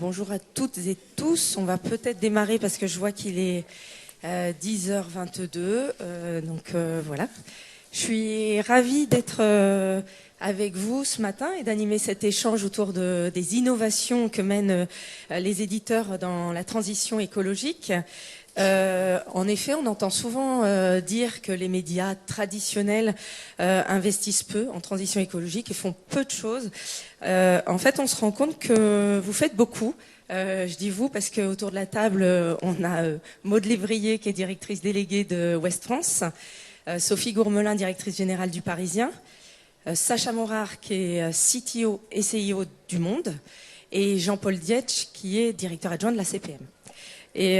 bonjour à toutes et tous. On va peut-être démarrer parce que je vois qu'il est 10h22. Voilà. Je suis ravie d'être avec vous ce matin et d'animer cet échange autour des innovations que mènent les éditeurs dans la transition écologique. En effet, on entend souvent dire que les médias traditionnels investissent peu en transition écologique et font peu de choses. En fait, on se rend compte que vous faites beaucoup. Je dis vous parce qu'autour de la table, on a Maud Lévrier qui est directrice déléguée de Ouest France, Sophie Gourmelin, directrice générale du Parisien, Sacha Morard qui est CTO et CIO du Monde, et Jean-Paul Dietsch qui est directeur adjoint de la CPM. Et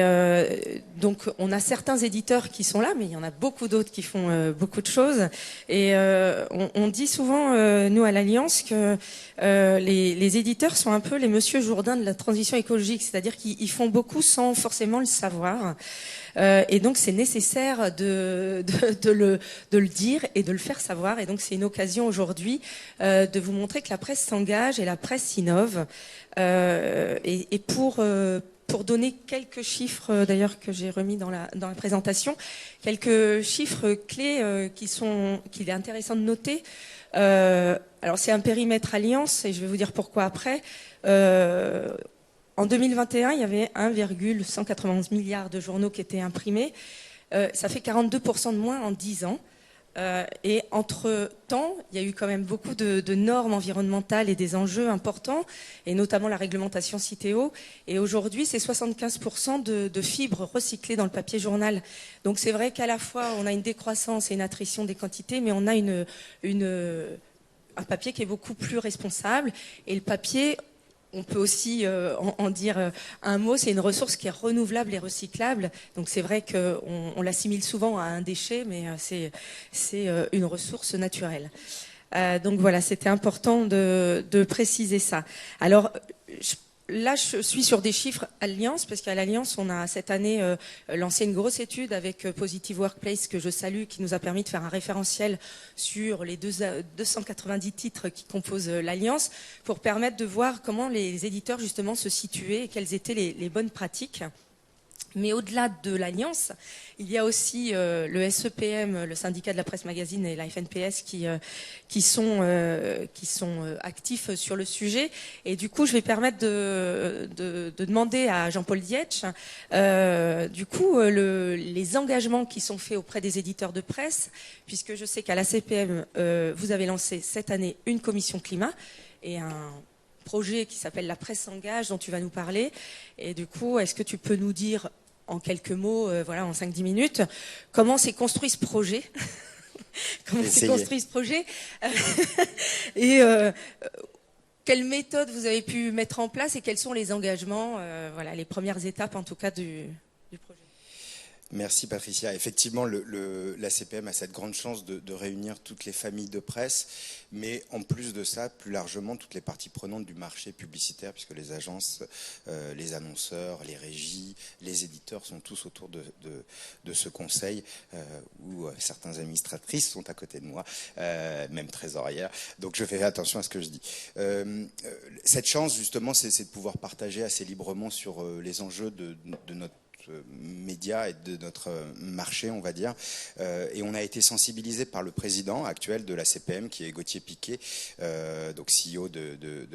donc, on a certains éditeurs qui sont là, mais il y en a beaucoup d'autres qui font beaucoup de choses. Et on dit souvent, nous à l'Alliance, que les éditeurs sont un peu les Monsieur Jourdain de la transition écologique, c'est-à-dire qu'ils font beaucoup sans forcément le savoir. Et donc, c'est nécessaire de le dire et de le faire savoir. Et donc, c'est une occasion aujourd'hui de vous montrer que la presse s'engage et la presse innove. Et pour donner quelques chiffres, d'ailleurs, que j'ai remis dans la présentation, quelques chiffres clés qu'il est intéressant de noter. Alors, c'est un périmètre Alliance, et je vais vous dire pourquoi après. En 2021, il y avait 1,191 milliard de journaux qui étaient imprimés. Ça fait 42% de moins en 10 ans. Et entre-temps, il y a eu quand même beaucoup de normes environnementales et des enjeux importants, et notamment la réglementation Citeo. Et aujourd'hui, c'est 75% de fibres recyclées dans le papier journal. Donc c'est vrai qu'à la fois, on a une décroissance et une attrition des quantités, mais on a un papier qui est beaucoup plus responsable. Et le papier, on peut aussi en dire un mot, c'est une ressource qui est renouvelable et recyclable. Donc c'est vrai qu'on l'assimile souvent à un déchet, mais c'est une ressource naturelle. Donc voilà, c'était important de préciser ça. Alors, là, je suis sur des chiffres Alliance, parce qu'à l'Alliance, on a cette année lancé une grosse étude avec Positive Workplace, que je salue, qui nous a permis de faire un référentiel sur les 290 titres qui composent l'Alliance, pour permettre de voir comment les éditeurs, justement, se situaient et quelles étaient les bonnes pratiques. Mais au-delà de l'Alliance, il y a aussi le SEPM, le syndicat de la presse magazine, et la FNPS qui sont actifs sur le sujet. Et du coup, je vais permettre de demander à Jean-Paul Dietsch, les engagements qui sont faits auprès des éditeurs de presse, puisque je sais qu'à la CPM, vous avez lancé cette année une commission climat et un projet qui s'appelle La Presse s'engage, dont tu vas nous parler. Et du coup, est-ce que tu peux nous dire en quelques mots, en 5-10 minutes, comment s'est construit ce projet et quelles méthodes vous avez pu mettre en place et quels sont les engagements, les premières étapes en tout cas du projet. Merci Patricia. Effectivement, la CPM a cette grande chance de réunir toutes les familles de presse, mais en plus de ça, plus largement, toutes les parties prenantes du marché publicitaire, puisque les agences, les annonceurs, les régies, les éditeurs sont tous autour de ce conseil, où certaines administratrices sont à côté de moi, même trésorières. Donc je fais attention à ce que je dis. Cette chance, justement, c'est de pouvoir partager assez librement sur les enjeux de notre médias et de notre marché, on va dire. Et on a été sensibilisé par le président actuel de la CPM, qui est Gauthier Piquet, donc CEO de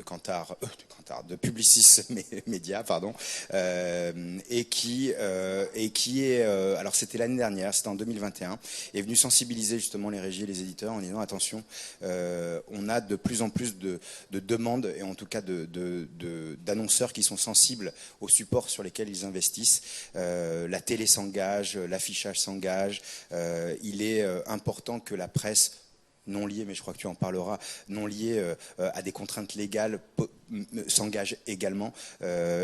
Publicis Média, pardon, et qui est, alors c'était l'année dernière, c'était en 2021, est venu sensibiliser justement les régies et les éditeurs en disant attention, on a de plus en plus de demandes, et en tout cas d'annonceurs qui sont sensibles aux supports sur lesquels ils investissent. La télé s'engage, l'affichage s'engage. Il est important que la presse non liée, mais je crois que tu en parleras, non liée à des contraintes légales s'engage également.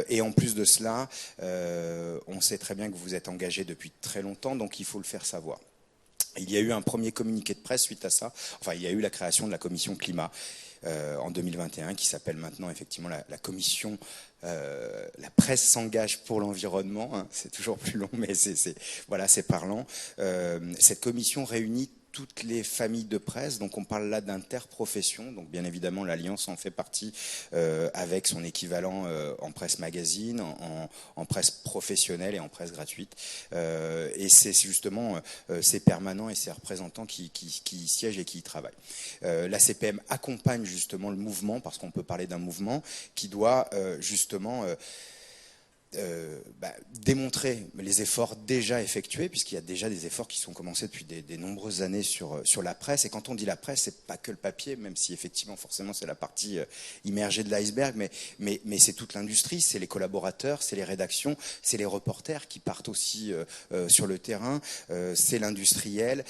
Et en plus de cela, on sait très bien que vous êtes engagé depuis très longtemps, donc il faut le faire savoir. Il y a eu un premier communiqué de presse suite à ça. Enfin, il y a eu la création de la commission climat en 2021, qui s'appelle maintenant effectivement la commission la presse s'engage pour l'environnement, hein, c'est toujours plus long, mais c'est parlant. Cette commission réunit toutes les familles de presse. Donc on parle là d'interprofession. Donc bien évidemment l'Alliance en fait partie avec son équivalent en presse magazine, en presse professionnelle et en presse gratuite. Et c'est justement ces permanents et ces représentants qui y siègent et qui y travaillent. La CPM accompagne justement le mouvement, parce qu'on peut parler d'un mouvement qui doit justement démontrer les efforts déjà effectués, puisqu'il y a déjà des efforts qui sont commencés depuis des nombreuses années sur la presse. Et quand on dit la presse, c'est pas que le papier, même si effectivement forcément c'est la partie immergée de l'iceberg, mais c'est toute l'industrie, c'est les collaborateurs, c'est les rédactions, c'est les reporters qui partent aussi sur le terrain, c'est l'industriel,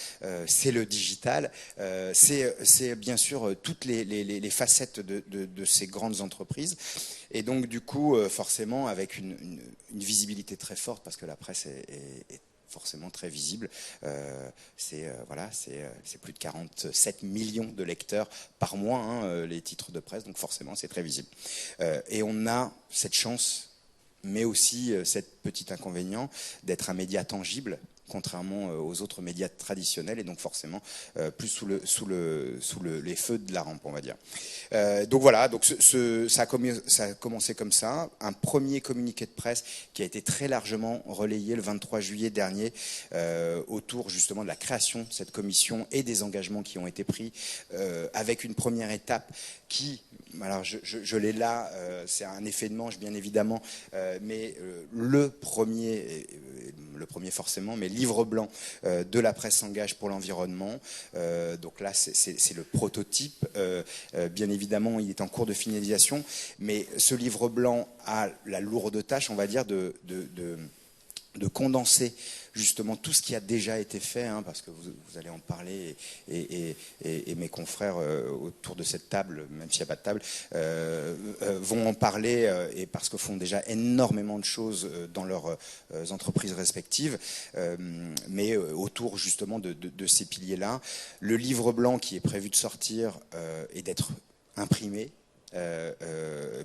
c'est le digital, c'est bien sûr toutes les facettes de ces grandes entreprises. Et donc du coup, forcément, avec une visibilité très forte, parce que la presse est forcément très visible. C'est plus de 47 millions de lecteurs par mois, hein, les titres de presse, donc forcément c'est très visible. Et on a cette chance, mais aussi cet petit inconvénient d'être un média tangible, contrairement aux autres médias traditionnels, et donc forcément plus sous les feux de la rampe, on va dire. Donc voilà, donc ça a commencé comme ça, un premier communiqué de presse qui a été très largement relayé le 23 juillet dernier autour justement de la création de cette commission et des engagements qui ont été pris, avec une première étape qui, alors je l'ai là, c'est un effet de manche bien évidemment, mais le premier forcément, mais livre blanc de la presse s'engage pour l'environnement. Donc là, c'est le prototype. Bien évidemment, il est en cours de finalisation, mais ce livre blanc a la lourde tâche, on va dire, de condenser justement tout ce qui a déjà été fait, hein, parce que vous allez en parler, et mes confrères autour de cette table, même s'il n'y a pas de table, vont en parler, et parce qu'ils font déjà énormément de choses dans leurs entreprises respectives, mais autour justement de ces piliers-là. Le livre blanc qui est prévu de sortir et d'être imprimé,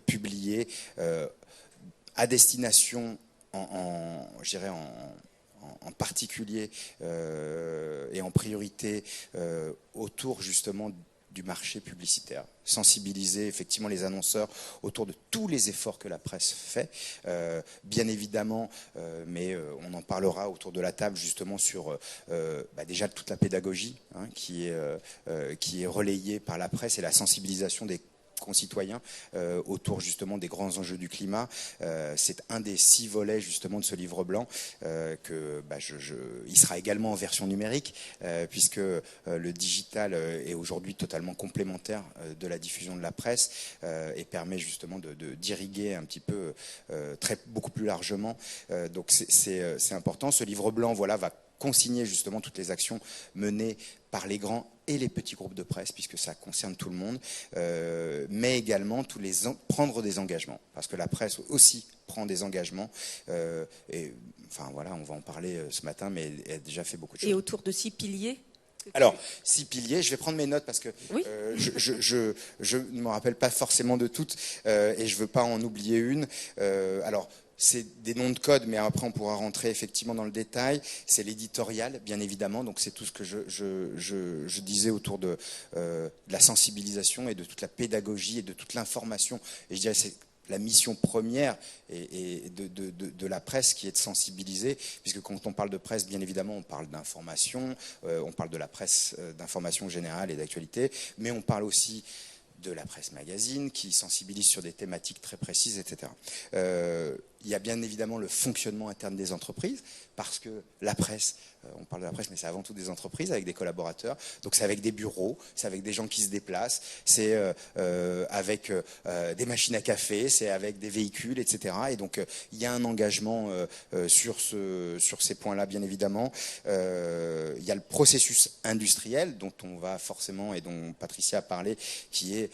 publié à destination je dirais en particulier et en priorité autour justement du marché publicitaire, sensibiliser effectivement les annonceurs autour de tous les efforts que la presse fait, bien évidemment, mais on en parlera autour de la table justement sur déjà toute la pédagogie, hein, qui est relayée par la presse, et la sensibilisation des concitoyens autour justement des grands enjeux du climat. C'est un des 6 volets justement de ce livre blanc, il sera également en version numérique, puisque le digital est aujourd'hui totalement complémentaire de la diffusion de la presse, et permet justement d'irriguer un petit peu beaucoup plus largement. Donc c'est important. Ce livre blanc, voilà, va consigner justement toutes les actions menées par les grands et les petits groupes de presse, puisque ça concerne tout le monde, mais également prendre des engagements, parce que la presse aussi prend des engagements, et enfin voilà, on va en parler ce matin, mais elle a déjà fait beaucoup de choses. Et autour de 6 piliers? Alors, 6 piliers, je vais prendre mes notes parce que oui. Je ne me rappelle pas forcément de toutes, et je ne veux pas en oublier une. Alors, c'est des noms de code, mais après on pourra rentrer effectivement dans le détail. C'est l'éditorial, bien évidemment, donc c'est tout ce que je disais autour de la sensibilisation et de toute la pédagogie et de toute l'information. Et je dirais c'est la mission première et de la presse qui est de sensibiliser, puisque quand on parle de presse, bien évidemment, on parle d'information, on parle de la presse d'information générale et d'actualité, mais on parle aussi de la presse magazine qui sensibilise sur des thématiques très précises, etc. Il y a bien évidemment le fonctionnement interne des entreprises, parce que la presse, on parle de la presse, mais c'est avant tout des entreprises avec des collaborateurs. Donc c'est avec des bureaux, c'est avec des gens qui se déplacent, c'est avec des machines à café, c'est avec des véhicules, etc. Et donc il y a un engagement sur ces points-là, bien évidemment. Il y a le processus industriel dont on va forcément, et dont Patricia a parlé, qui est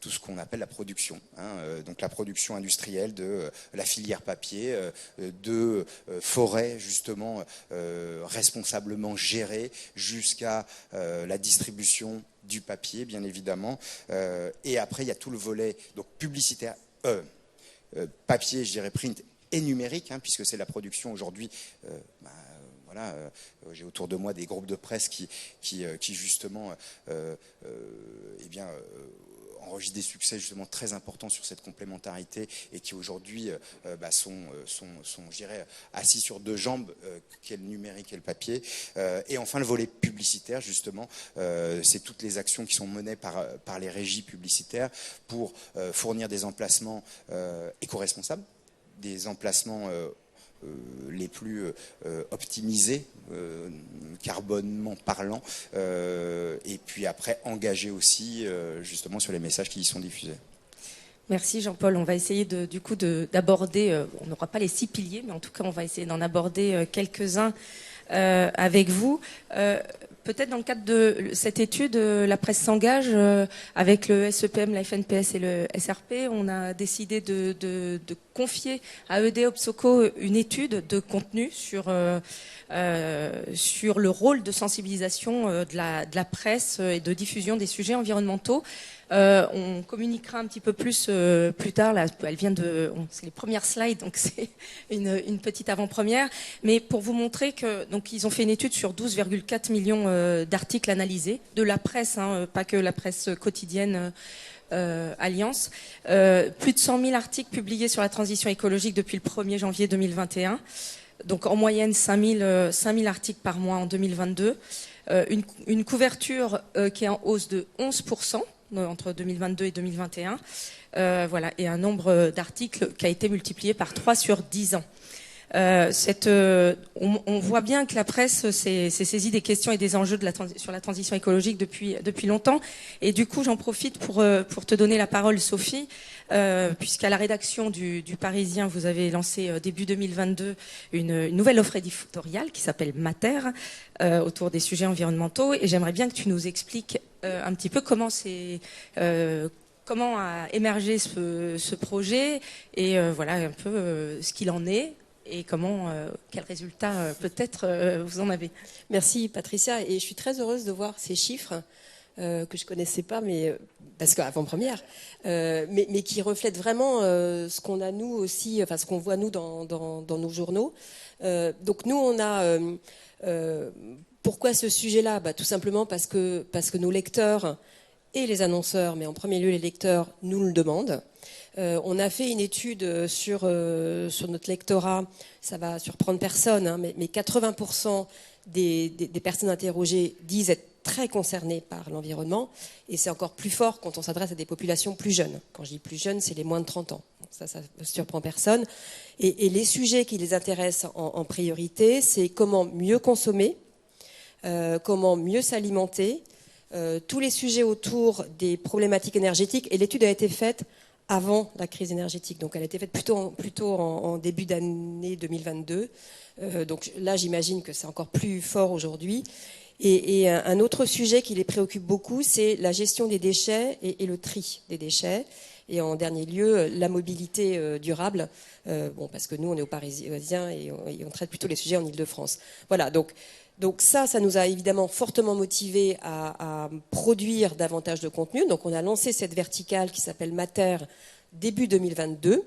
tout ce qu'on appelle la production, hein, donc la production industrielle de la filière papier, de forêts justement responsablement gérées jusqu'à la distribution du papier, bien évidemment. Et après, il y a tout le volet donc publicitaire, papier, je dirais print et numérique, hein, puisque c'est la production aujourd'hui. voilà, j'ai autour de moi des groupes de presse qui justement, enregistrent des succès justement très importants sur cette complémentarité et qui aujourd'hui sont, je dirais, assis sur deux jambes, qu'est le numérique et le papier. Et enfin, le volet publicitaire, justement, c'est toutes les actions qui sont menées par les régies publicitaires pour fournir des emplacements éco-responsables, des emplacements les plus optimisés, carbonement parlant, et puis après engager aussi justement sur les messages qui y sont diffusés. Merci Jean-Paul. On va essayer d'aborder, on n'aura pas les 6 piliers, mais en tout cas on va essayer d'en aborder quelques-uns avec vous. Peut-être dans le cadre de cette étude, la presse s'engage avec le SEPM, la FNPS et le SRP. On a décidé de confier à ED Opsoco une étude de contenu sur le rôle de sensibilisation de la presse et de diffusion des sujets environnementaux. On communiquera un petit peu plus plus tard. Là, c'est les premières slides, donc c'est une petite avant-première. Mais pour vous montrer que, donc, ils ont fait une étude sur 12,4 millions d'articles analysés de la presse, pas que la presse quotidienne. Alliance. Plus de 100 000 articles publiés sur la transition écologique depuis le 1er janvier 2021. Donc en moyenne 5 000 articles par mois en 2022. Une couverture qui est en hausse de 11% entre 2022 et 2021. Voilà, et un nombre d'articles qui a été multiplié par 3 sur 10 ans. On voit bien que la presse s'est saisie des questions et des enjeux sur la transition écologique depuis longtemps. Et du coup, j'en profite pour te donner la parole, Sophie, puisqu'à la rédaction du Parisien, vous avez lancé début 2022 une nouvelle offre éditoriale qui s'appelle Mater, autour des sujets environnementaux. Et j'aimerais bien que tu nous expliques un petit peu comment a émergé ce projet et voilà un peu ce qu'il en est. Et quels résultats peut-être vous en avez? Merci Patricia, et je suis très heureuse de voir ces chiffres que je connaissais pas, mais parce qu'avant-première, mais qui reflètent vraiment ce qu'on a nous aussi, enfin ce qu'on voit nous dans nos journaux. Donc nous on a pourquoi ce sujet-là? Tout simplement parce que nos lecteurs et les annonceurs, mais en premier lieu les lecteurs, nous le demandent. On a fait une étude sur notre lectorat, ça va surprendre personne, mais 80% des personnes interrogées disent être très concernées par l'environnement, et c'est encore plus fort quand on s'adresse à des populations plus jeunes. Quand je dis plus jeunes, c'est les moins de 30 ans. Ça ne surprend personne. Et les sujets qui les intéressent en priorité, c'est comment mieux consommer, comment mieux s'alimenter, tous les sujets autour des problématiques énergétiques, et l'étude a été faite avant la crise énergétique. Donc elle a été faite plutôt en début d'année 2022. Donc là, j'imagine que c'est encore plus fort aujourd'hui. Et un autre sujet qui les préoccupe beaucoup, c'est la gestion des déchets et le tri des déchets. Et en dernier lieu, la mobilité durable. Parce que nous, on est aux Parisiens et on traite plutôt les sujets en Île-de-France. Voilà, donc ça nous a évidemment fortement motivés à produire davantage de contenu. Donc on a lancé cette verticale qui s'appelle Mater début 2022,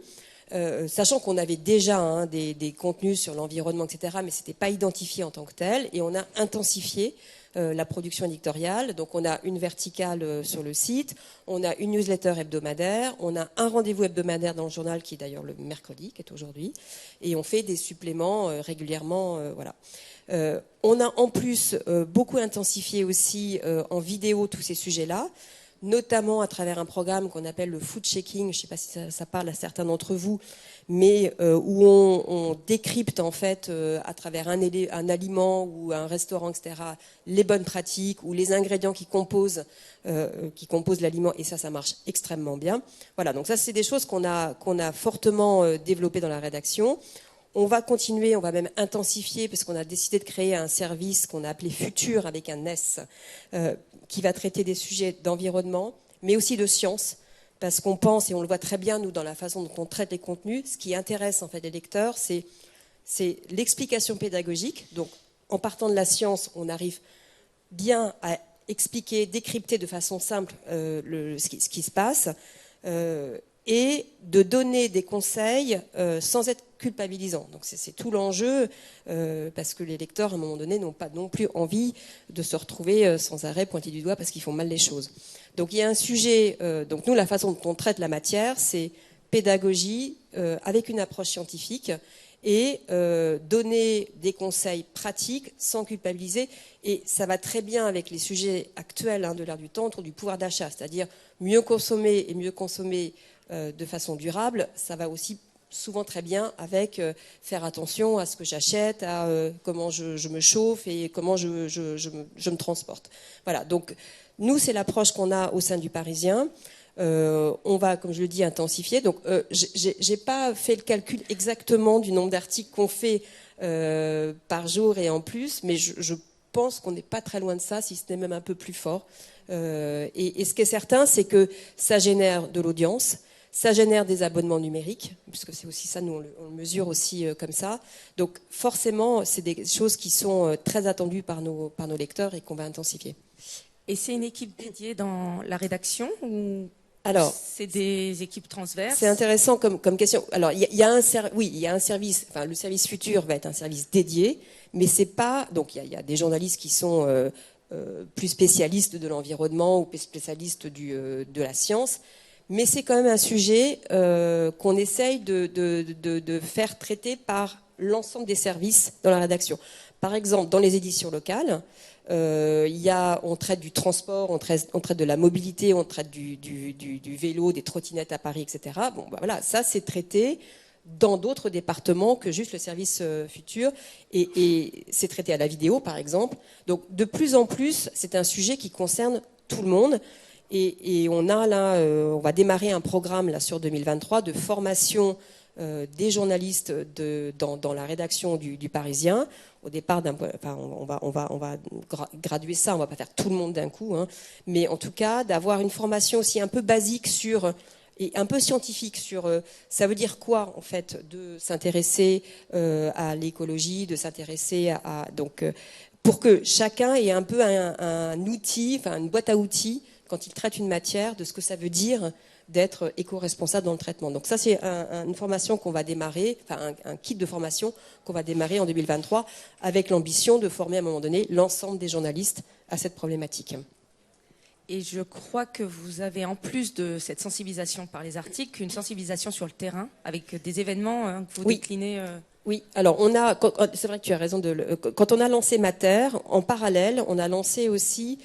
sachant qu'on avait déjà des contenus sur l'environnement, etc., mais ce n'était pas identifié en tant que tel. Et on a intensifié la production éditoriale. Donc on a une verticale sur le site, on a une newsletter hebdomadaire, on a un rendez-vous hebdomadaire dans le journal qui est d'ailleurs le mercredi, qui est aujourd'hui, et on fait des suppléments régulièrement. Voilà. On a en plus beaucoup intensifié aussi en vidéo tous ces sujets-là, notamment à travers un programme qu'on appelle le food checking. Je ne sais pas si ça parle à certains d'entre vous, mais où on décrypte en fait à travers un aliment ou un restaurant, etc., les bonnes pratiques ou les ingrédients qui composent l'aliment, et ça marche extrêmement bien. Voilà, donc ça c'est des choses qu'on a fortement développées dans la rédaction. On va continuer, on va même intensifier, parce qu'on a décidé de créer un service qu'on a appelé Futur avec un S, qui va traiter des sujets d'environnement, mais aussi de science, parce qu'on pense, et on le voit très bien, nous, dans la façon dont on traite les contenus, ce qui intéresse en fait les lecteurs, c'est l'explication pédagogique. Donc, en partant de la science, on arrive bien à expliquer, décrypter de façon simple ce qui se passe. et de donner des conseils sans être culpabilisant. Donc c'est tout l'enjeu, parce que les lecteurs, à un moment donné, n'ont pas non plus envie de se retrouver sans arrêt pointés du doigt parce qu'ils font mal les choses. Donc il y a un sujet, donc nous, la façon dont on traite la matière, c'est pédagogie avec une approche scientifique et donner des conseils pratiques sans culpabiliser. Et ça va très bien avec les sujets actuels de l'ère du temps autour du pouvoir d'achat, c'est-à-dire mieux consommer et mieux consommer de façon durable. Ça va aussi souvent très bien avec faire attention à ce que j'achète, à comment je me chauffe et comment je me transporte. Voilà, donc nous, c'est l'approche qu'on a au sein du Parisien. On va, comme je le dis, intensifier. Donc, j'ai pas fait le calcul exactement du nombre d'articles qu'on fait par jour et en plus, mais je pense qu'on n'est pas très loin de ça, si ce n'est même un peu plus fort. Et ce qui est certain, c'est que ça génère de l'audience, ça génère des abonnements numériques, puisque c'est aussi ça, nous on le mesure aussi comme ça. Donc forcément, c'est des choses qui sont très attendues par nos lecteurs et qu'on va intensifier. Et c'est une équipe dédiée dans la rédaction ou alors, c'est des équipes transverses? C'est intéressant comme question. Alors, il y a un service, enfin, le service futur va être un service dédié, mais c'est pas. Donc, il y a des journalistes qui sont plus spécialistes de l'environnement ou spécialistes de la science, mais c'est quand même un sujet qu'on essaye de faire traiter par l'ensemble des services dans la rédaction. Par exemple, dans les éditions locales, on traite du transport, on traite de la mobilité, on traite du vélo, des trottinettes à Paris, etc. Bon, bah voilà, ça c'est traité dans d'autres départements que juste le service futur, et c'est traité à la vidéo, par exemple. Donc, de plus en plus, c'est un sujet qui concerne tout le monde. Et on a là, on va démarrer un programme là sur 2023 de formation des journalistes dans la rédaction du Parisien. Au départ, on va graduer ça, on va pas faire tout le monde d'un coup, mais en tout cas d'avoir une formation aussi un peu basique et un peu scientifique sur ça veut dire quoi en fait de s'intéresser à l'écologie, de s'intéresser donc pour que chacun ait un peu un outil, enfin une boîte à outils quand il traite une matière, de ce que ça veut dire d'être éco-responsable dans le traitement. Donc ça, c'est une formation qu'on va démarrer, enfin un kit de formation qu'on va démarrer en 2023 avec l'ambition de former à un moment donné l'ensemble des journalistes à cette problématique. Et je crois que vous avez, en plus de cette sensibilisation par les articles, une sensibilisation sur le terrain, avec des événements que vous déclinez. Oui, alors c'est vrai que tu as raison, quand on a lancé Mater, en parallèle, on a lancé aussi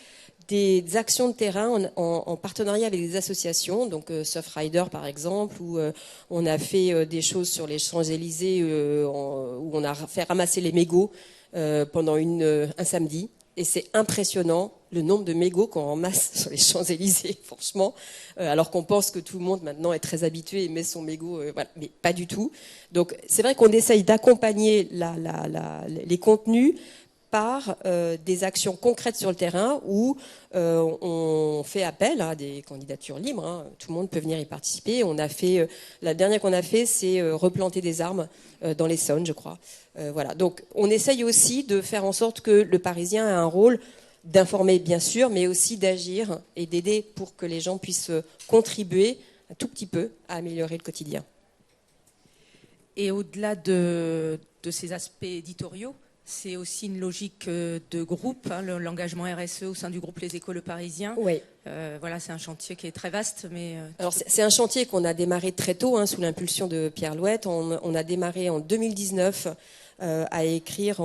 des actions de terrain en partenariat avec des associations, donc Surfrider par exemple, où on a fait des choses sur les Champs-Élysées, où on a fait ramasser les mégots pendant un samedi. Et c'est impressionnant le nombre de mégots qu'on ramasse sur les Champs-Élysées, franchement, alors qu'on pense que tout le monde maintenant est très habitué et met son mégot, voilà, mais pas du tout. Donc c'est vrai qu'on essaye d'accompagner les contenus par des actions concrètes sur le terrain où on fait appel à des candidatures libres. Tout le monde peut venir y participer. La dernière qu'on a fait, c'est replanter des arbres dans l'Essonne, je crois. Voilà. Donc, on essaye aussi de faire en sorte que le Parisien a un rôle d'informer, bien sûr, mais aussi d'agir et d'aider pour que les gens puissent contribuer un tout petit peu à améliorer le quotidien. Et au-delà de ces aspects éditoriaux, c'est aussi une logique de groupe, l'engagement RSE au sein du groupe Les Échos Le Parisien. Oui. Voilà, c'est un chantier qui est très vaste. Alors c'est un chantier qu'on a démarré très tôt, sous l'impulsion de Pierre Louette. On a démarré en 2019 on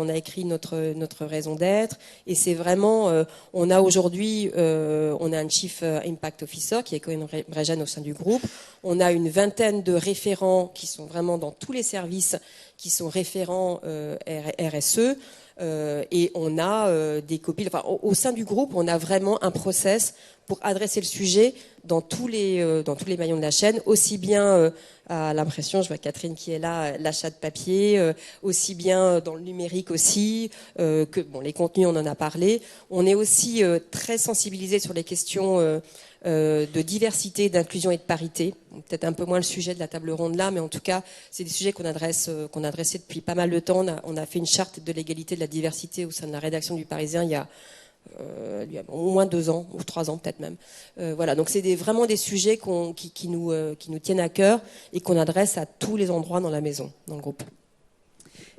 a écrit notre raison d'être. Et c'est vraiment, on a aujourd'hui, on a un Chief Impact Officer qui est Corinne Bréjeanne au sein du groupe. On a une vingtaine de référents qui sont vraiment dans tous les services, qui sont référents RSE. Et on a des copies. Enfin, au sein du groupe, on a vraiment un process pour adresser le sujet dans tous les maillons de la chaîne, aussi bien à l'impression, je vois Catherine qui est là, l'achat de papier, aussi bien dans le numérique aussi, que les contenus, on en a parlé. On est aussi très sensibilisé sur les questions de diversité, d'inclusion et de parité. Peut-être un peu moins le sujet de la table ronde là, mais en tout cas, c'est des sujets qu'on a adressés depuis pas mal de temps. On a fait une charte de l'égalité de la diversité au sein de la rédaction du Parisien il y a lui a au moins 2 ans ou 3 ans peut-être même. Voilà, donc c'est vraiment des sujets qui nous tiennent à cœur et qu'on adresse à tous les endroits dans la maison, dans le groupe.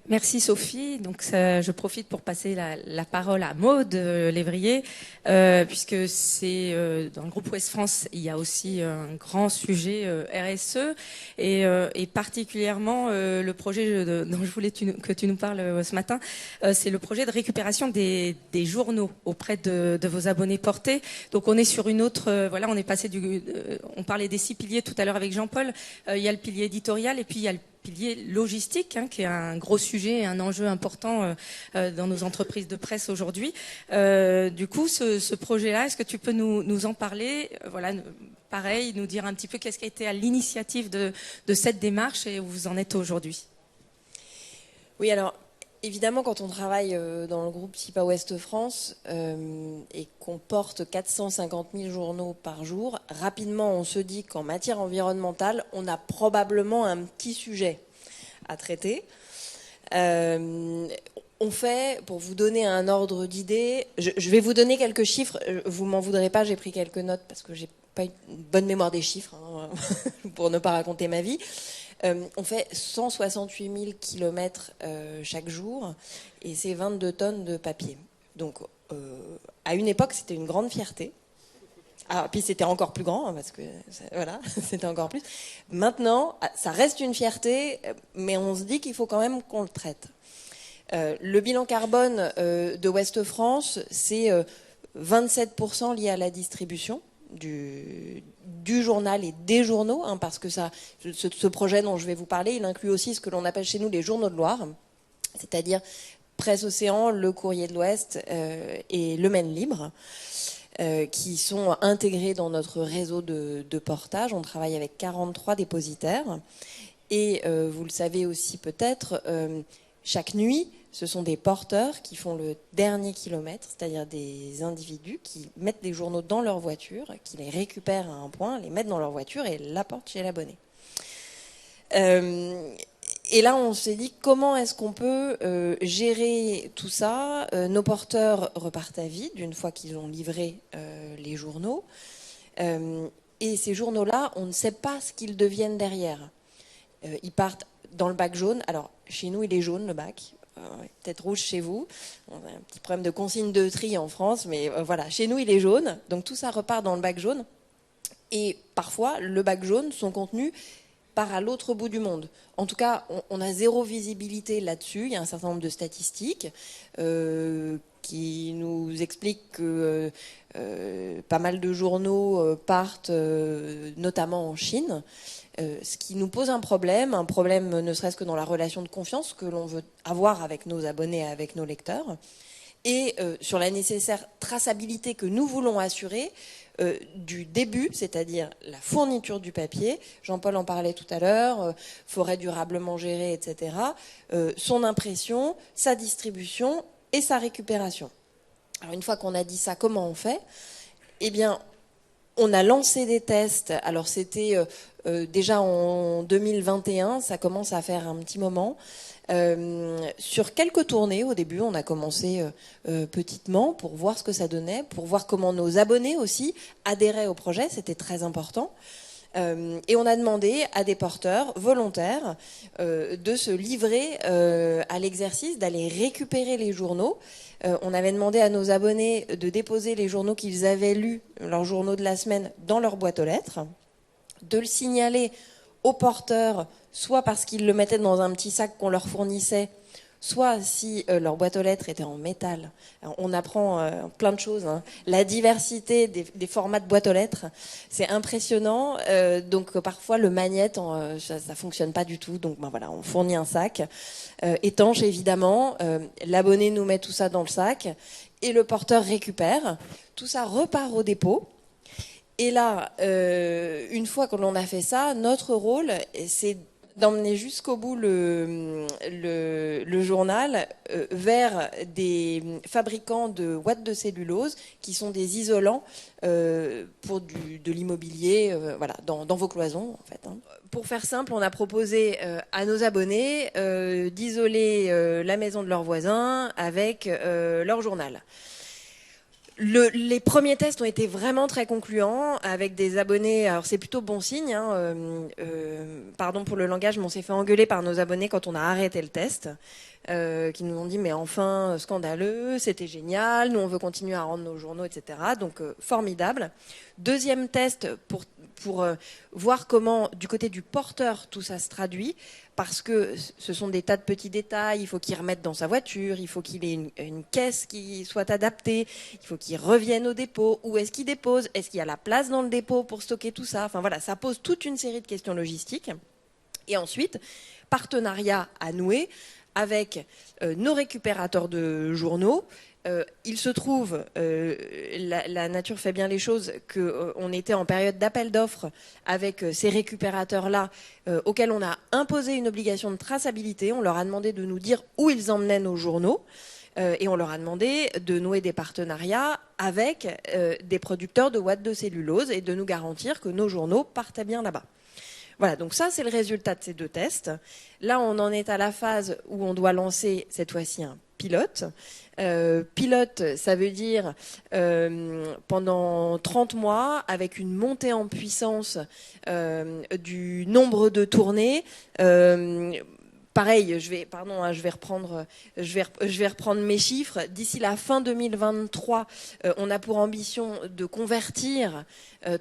Merci Sophie. Donc je profite pour passer la parole à Maude Lévrier, puisque c'est dans le groupe Ouest France, il y a aussi un grand sujet RSE et particulièrement le projet dont je voulais que tu nous parles ce matin, c'est le projet de récupération des journaux auprès de vos abonnés portés. Donc on est sur une autre, voilà, on est passé on parlait des 6 piliers tout à l'heure avec Jean-Paul. Il y a le pilier éditorial et puis il y a le pilier logistique, qui est un gros sujet, un enjeu important dans nos entreprises de presse aujourd'hui. Du coup, ce projet-là, est-ce que tu peux nous en parler? Voilà, pareil, nous dire un petit peu qu'est-ce qui a été à l'initiative de cette démarche et où vous en êtes aujourd'hui. Oui, alors évidemment, quand on travaille dans le groupe SIPA Ouest France et qu'on porte 450 000 journaux par jour, rapidement on se dit qu'en matière environnementale, on a probablement un petit sujet à traiter. On fait, pour vous donner un ordre d'idée, je vais vous donner quelques chiffres, vous m'en voudrez pas, j'ai pris quelques notes parce que j'ai pas une bonne mémoire des chiffres, pour ne pas raconter ma vie. On fait 168 000 kilomètres chaque jour et c'est 22 tonnes de papier. Donc, à une époque, c'était une grande fierté. Ah, puis c'était encore plus grand, parce que voilà, c'était encore plus. Maintenant, ça reste une fierté, mais on se dit qu'il faut quand même qu'on le traite. Le bilan carbone de Ouest France, c'est 27% lié à la distribution du journal et des journaux, parce que ce projet dont je vais vous parler, il inclut aussi ce que l'on appelle chez nous les journaux de Loire, c'est-à-dire Presse Océan, Le Courrier de l'Ouest et Le Maine Libre, qui sont intégrés dans notre réseau de portage. On travaille avec 43 dépositaires et vous le savez aussi peut-être, chaque nuit, ce sont des porteurs qui font le dernier kilomètre, c'est-à-dire des individus qui mettent les journaux dans leur voiture, qui les récupèrent à un point, les mettent dans leur voiture et l'apportent chez l'abonné. Et là, on s'est dit comment est-ce qu'on peut gérer tout ça. Nos porteurs repartent à vide une fois qu'ils ont livré les journaux. Et ces journaux-là, on ne sait pas ce qu'ils deviennent derrière. Ils partent dans le bac jaune. Alors, chez nous, il est jaune, le bac. Peut-être rouge chez vous. On a un petit problème de consigne de tri en France, mais voilà, chez nous, il est jaune. Donc, tout ça repart dans le bac jaune. Et parfois, le bac jaune, son contenu part à l'autre bout du monde. En tout cas, on a zéro visibilité là-dessus. Il y a un certain nombre de statistiques qui nous expliquent que pas mal de journaux partent notamment en Chine, ce qui nous pose un problème ne serait-ce que dans la relation de confiance que l'on veut avoir avec nos abonnés et avec nos lecteurs, et sur la nécessaire traçabilité que nous voulons assurer du début, c'est-à-dire la fourniture du papier, Jean-Paul en parlait tout à l'heure, forêt durablement gérée, etc., son impression, sa distribution et sa récupération. Alors une fois qu'on a dit ça, comment on fait? Eh bien, on a lancé des tests, alors c'était déjà en 2021, ça commence à faire un petit moment. Sur quelques tournées, au début, on a commencé petitement pour voir ce que ça donnait, pour voir comment nos abonnés aussi adhéraient au projet, c'était très important. Et on a demandé à des porteurs volontaires de se livrer à l'exercice, d'aller récupérer les journaux. On avait demandé à nos abonnés de déposer les journaux qu'ils avaient lus, leurs journaux de la semaine, dans leur boîte aux lettres, de le signaler aux porteurs, soit parce qu'ils le mettaient dans un petit sac qu'on leur fournissait, soit si leur boîte aux lettres était en métal. Alors, on apprend plein de choses. La diversité des formats de boîte aux lettres, c'est impressionnant. Donc parfois le magnète, ça fonctionne pas du tout. Donc voilà, on fournit un sac étanche évidemment. L'abonné nous met tout ça dans le sac et le porteur récupère. Tout ça repart au dépôt. Et là, une fois que l'on a fait ça, notre rôle, c'est d'emmener jusqu'au bout le journal vers des fabricants de ouates de cellulose qui sont des isolants pour de l'immobilier, voilà, dans vos cloisons en fait. Pour faire simple, on a proposé à nos abonnés d'isoler la maison de leurs voisins avec leur journal. Les premiers tests ont été vraiment très concluants avec des abonnés. Alors c'est plutôt bon signe. Pardon pour le langage, mais on s'est fait engueuler par nos abonnés quand on a arrêté le test, qui nous ont dit mais enfin scandaleux, c'était génial, nous on veut continuer à rendre nos journaux, etc. Donc formidable. Deuxième test pour voir comment du côté du porteur tout ça se traduit, parce que ce sont des tas de petits détails, il faut qu'il remette dans sa voiture, il faut qu'il ait une caisse qui soit adaptée, il faut qu'il revienne au dépôt, où est-ce qu'il dépose, est-ce qu'il y a la place dans le dépôt pour stocker tout ça, enfin voilà, ça pose toute une série de questions logistiques. Et ensuite, partenariat à nouer avec nos récupérateurs de journaux. Il se trouve, la nature fait bien les choses, qu'on était en période d'appel d'offres avec ces récupérateurs-là, auxquels on a imposé une obligation de traçabilité. On leur a demandé de nous dire où ils emmenaient nos journaux. Et on leur a demandé de nouer des partenariats avec des producteurs de ouate de cellulose et de nous garantir que nos journaux partaient bien là-bas. Voilà, donc ça c'est le résultat de ces 2 tests. Là on en est à la phase où on doit lancer cette fois-ci un pilote. Pilote, ça veut dire pendant 30 mois, avec une montée en puissance du nombre de tournées. Pareil, je vais reprendre mes chiffres. D'ici la fin 2023, on a pour ambition de convertir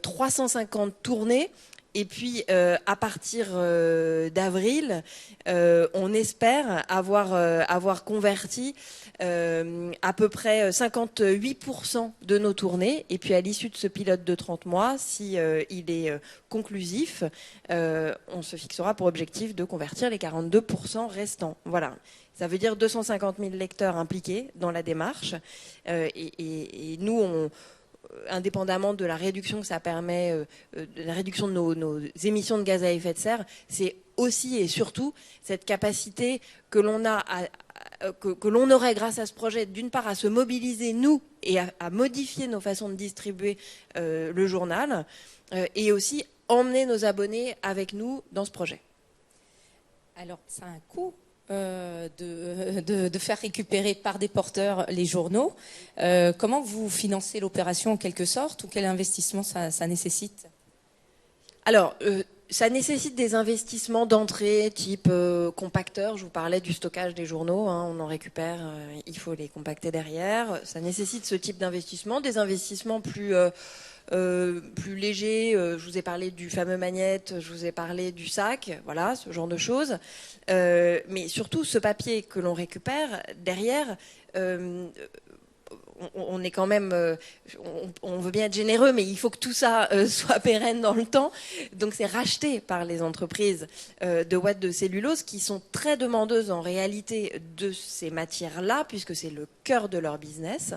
350 tournées. Et puis, à partir d'avril, on espère avoir converti à peu près 58% de nos tournées. Et puis, à l'issue de ce pilote de 30 mois, si il est conclusif, on se fixera pour objectif de convertir les 42% restants. Voilà. Ça veut dire 250 000 lecteurs impliqués dans la démarche. Et nous, indépendamment de la réduction que ça permet, de la réduction de nos émissions de gaz à effet de serre, c'est aussi et surtout cette capacité que l'on a que l'on aurait grâce à ce projet, d'une part à se mobiliser nous et à modifier nos façons de distribuer le journal, et aussi emmener nos abonnés avec nous dans ce projet. Alors, ça a un coût de faire récupérer par des porteurs les journaux. Comment vous financez l'opération en quelque sorte, ou quel investissement ça nécessite? Alors, ça nécessite des investissements d'entrée type compacteur. Je vous parlais du stockage des journaux, hein, on en récupère, il faut les compacter derrière. Ça nécessite ce type d'investissement, des investissements plus léger. Je vous ai parlé du fameux magnète, je vous ai parlé du sac, voilà, ce genre de choses. Mais surtout, ce papier que l'on récupère derrière, on est quand même, on veut bien être généreux, mais il faut que tout ça soit pérenne dans le temps. Donc c'est racheté par les entreprises de ouate de cellulose, qui sont très demandeuses en réalité de ces matières-là, puisque c'est le cœur de leur business.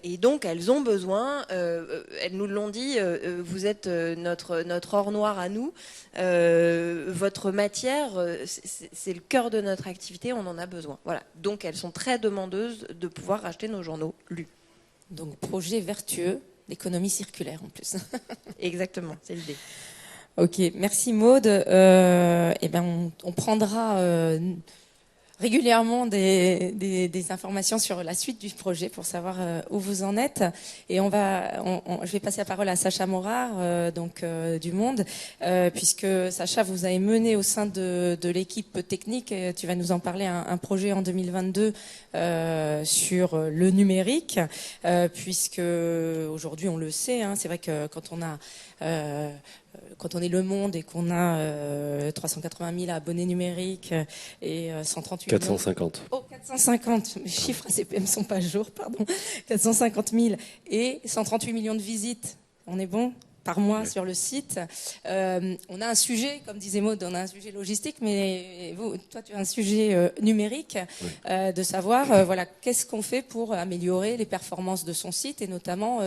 Et donc elles ont besoin, elles nous l'ont dit, vous êtes notre or noir à nous, votre matière, c'est le cœur de notre activité, on en a besoin. Voilà. Donc elles sont très demandeuses de pouvoir racheter nos journaux lus. Donc projet vertueux d'économie circulaire en plus. Exactement, c'est l'idée. Ok, merci Maude. Eh ben on prendra régulièrement des informations sur la suite du projet pour savoir où vous en êtes. Et je vais passer la parole à Sacha Morard, du Monde, puisque Sacha, vous avez mené au sein de l'équipe technique, tu vas nous en parler, un projet en 2022 sur le numérique, puisque aujourd'hui on le sait, hein, c'est vrai que quand on est Le Monde et qu'on a 380 000 abonnés numériques et 138 450. millions... Oh, 450. Mes chiffres ACPM sont pas à jour, pardon. 450 000 et 138 millions de visites. On est bon par mois, oui, sur le site. On a un sujet, comme disait Maud, on a un sujet logistique, mais toi, tu as un sujet numérique, oui, de savoir, voilà, qu'est-ce qu'on fait pour améliorer les performances de son site et notamment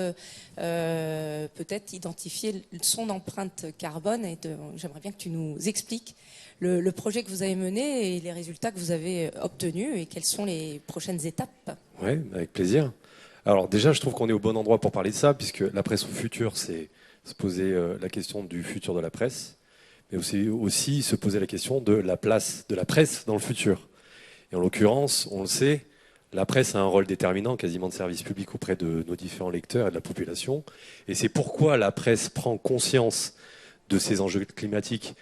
peut-être identifier son empreinte carbone. Et j'aimerais bien que tu nous expliques le projet que vous avez mené et les résultats que vous avez obtenus et quelles sont les prochaines étapes. Oui, avec plaisir. Alors déjà, je trouve qu'on est au bon endroit pour parler de ça, puisque la presse au futur, c'est se poser la question du futur de la presse, mais aussi se poser la question de la place de la presse dans le futur. Et en l'occurrence, on le sait, La presse a un rôle déterminant, quasiment de service public auprès de nos différents lecteurs et de la population. Et c'est pourquoi la presse prend conscience de ces enjeux climatiques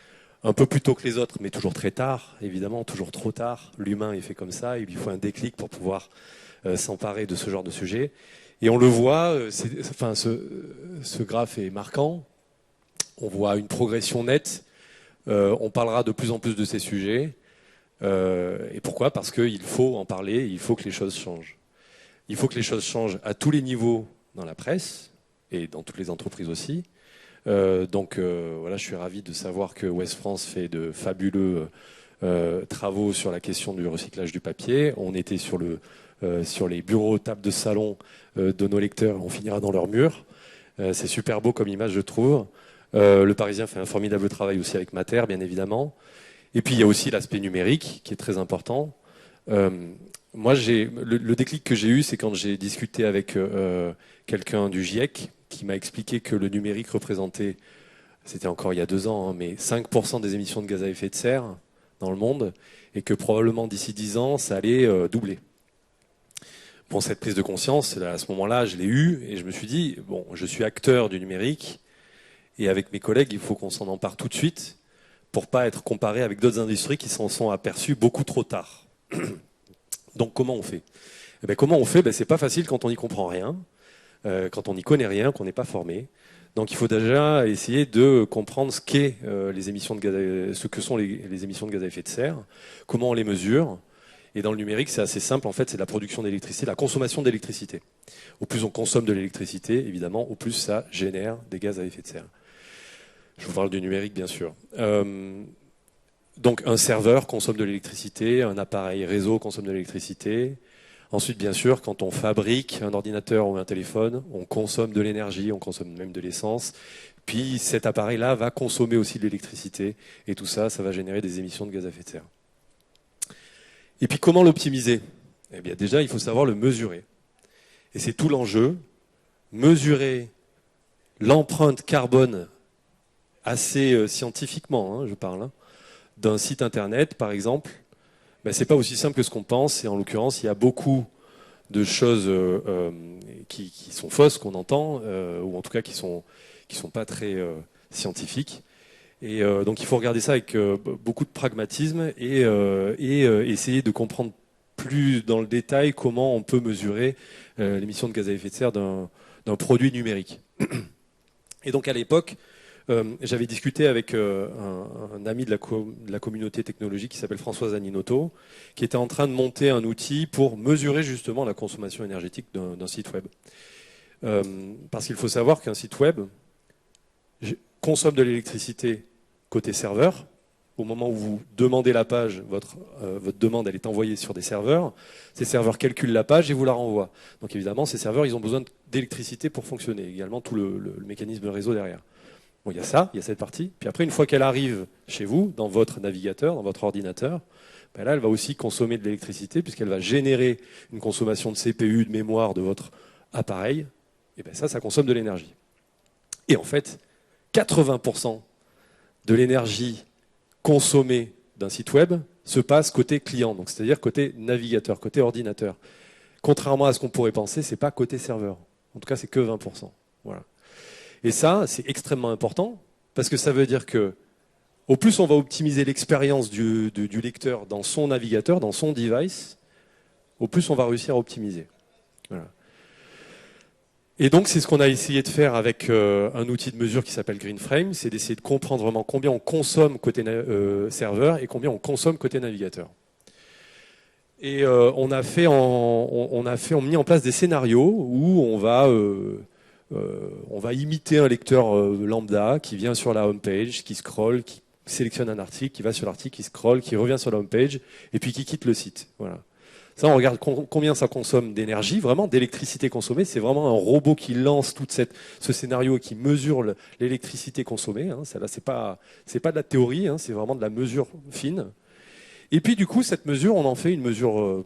un peu plus tôt que les autres, mais toujours très tard, évidemment, toujours trop tard. L'humain est fait comme ça, il lui faut un déclic pour pouvoir s'emparer de ce genre de sujet. Et on le voit, ce graphe est marquant. On voit une progression nette. On parlera de plus en plus de ces sujets. Et pourquoi ? Parce qu'il faut en parler, il faut que les choses changent. Il faut que les choses changent à tous les niveaux dans la presse et dans toutes les entreprises aussi. Voilà, je suis ravi de savoir que Ouest France fait de fabuleux travaux sur la question du recyclage du papier. On était sur les bureaux, tables de salon de nos lecteurs, on finira dans leurs murs. C'est super beau comme image, je trouve. Le Parisien fait un formidable travail aussi avec Mater, bien évidemment. Et puis il y a aussi l'aspect numérique qui est très important. Moi, le déclic que j'ai eu, c'est quand j'ai discuté avec quelqu'un du GIEC qui m'a expliqué que le numérique représentait, c'était encore il y a 2 ans, hein, mais 5% des émissions de gaz à effet de serre dans le monde, et que probablement d'ici 10 ans, ça allait doubler. Bon, cette prise de conscience, à ce moment-là, je l'ai eue, et je me suis dit, bon, je suis acteur du numérique, et avec mes collègues, il faut qu'on s'en empare tout de suite, pour pas être comparé avec d'autres industries qui s'en sont aperçues beaucoup trop tard. Donc comment on fait ? Comment on fait ? C'est pas facile quand on n'y comprend rien, quand on n'y connaît rien, qu'on n'est pas formé. Donc il faut déjà essayer de comprendre ce que sont les émissions de gaz à effet de serre, comment on les mesure. Et dans le numérique, c'est assez simple, en fait, c'est la production d'électricité, la consommation d'électricité. Au plus on consomme de l'électricité, évidemment, au plus ça génère des gaz à effet de serre. Je vous parle du numérique, bien sûr. Donc un serveur consomme de l'électricité, un appareil réseau consomme de l'électricité. Ensuite, bien sûr, quand on fabrique un ordinateur ou un téléphone, on consomme de l'énergie, on consomme même de l'essence. Puis cet appareil-là va consommer aussi de l'électricité. Et tout ça, ça va générer des émissions de gaz à effet de serre. Et puis comment l'optimiser ? Eh bien déjà, il faut savoir le mesurer. Et c'est tout l'enjeu. Mesurer l'empreinte carbone assez scientifiquement, hein, je parle, d'un site internet, par exemple. C'est pas aussi simple que ce qu'on pense. Et en l'occurrence, il y a beaucoup de choses qui sont fausses, qu'on entend, ou en tout cas qui sont pas très scientifiques. Et donc il faut regarder ça avec beaucoup de pragmatisme et essayer de comprendre plus dans le détail comment on peut mesurer l'émission de gaz à effet de serre d'un produit numérique. Et donc à l'époque, j'avais discuté avec un ami de la communauté technologique qui s'appelle Françoise Aninotto, qui était en train de monter un outil pour mesurer justement la consommation énergétique d'un site web. Parce qu'il faut savoir qu'un site web consomme de l'électricité côté serveur. Au moment où vous demandez la page, votre demande elle est envoyée sur des serveurs. Ces serveurs calculent la page et vous la renvoient. Donc évidemment, ces serveurs, ils ont besoin d'électricité pour fonctionner. Également tout le mécanisme réseau derrière. Bon, il y a cette partie. Puis après, une fois qu'elle arrive chez vous, dans votre navigateur, dans votre ordinateur, là, elle va aussi consommer de l'électricité puisqu'elle va générer une consommation de CPU, de mémoire de votre appareil. Et ça consomme de l'énergie. Et en fait, 80% de l'énergie consommée d'un site web se passe côté client, donc c'est-à-dire côté navigateur, côté ordinateur. Contrairement à ce qu'on pourrait penser, c'est pas côté serveur. En tout cas, c'est que 20%. Voilà. Et ça, c'est extrêmement important parce que ça veut dire que, au plus on va optimiser l'expérience du lecteur dans son navigateur, dans son device, au plus on va réussir à optimiser. Voilà. Et donc, c'est ce qu'on a essayé de faire avec un outil de mesure qui s'appelle GreenFrame, c'est d'essayer de comprendre vraiment combien on consomme côté serveur et combien on consomme côté navigateur. Et on a mis en place des scénarios où on va imiter un lecteur lambda qui vient sur la homepage, qui scrolle, qui sélectionne un article, qui va sur l'article, qui scrolle, qui revient sur la homepage et puis qui quitte le site. Voilà. Ça, on regarde combien ça consomme d'énergie, vraiment d'électricité consommée. C'est vraiment un robot qui lance tout ce scénario et qui mesure l'électricité consommée. Hein. Ça, là, c'est pas de la théorie, hein, c'est vraiment de la mesure fine. Et puis du coup, cette mesure, on en fait une mesure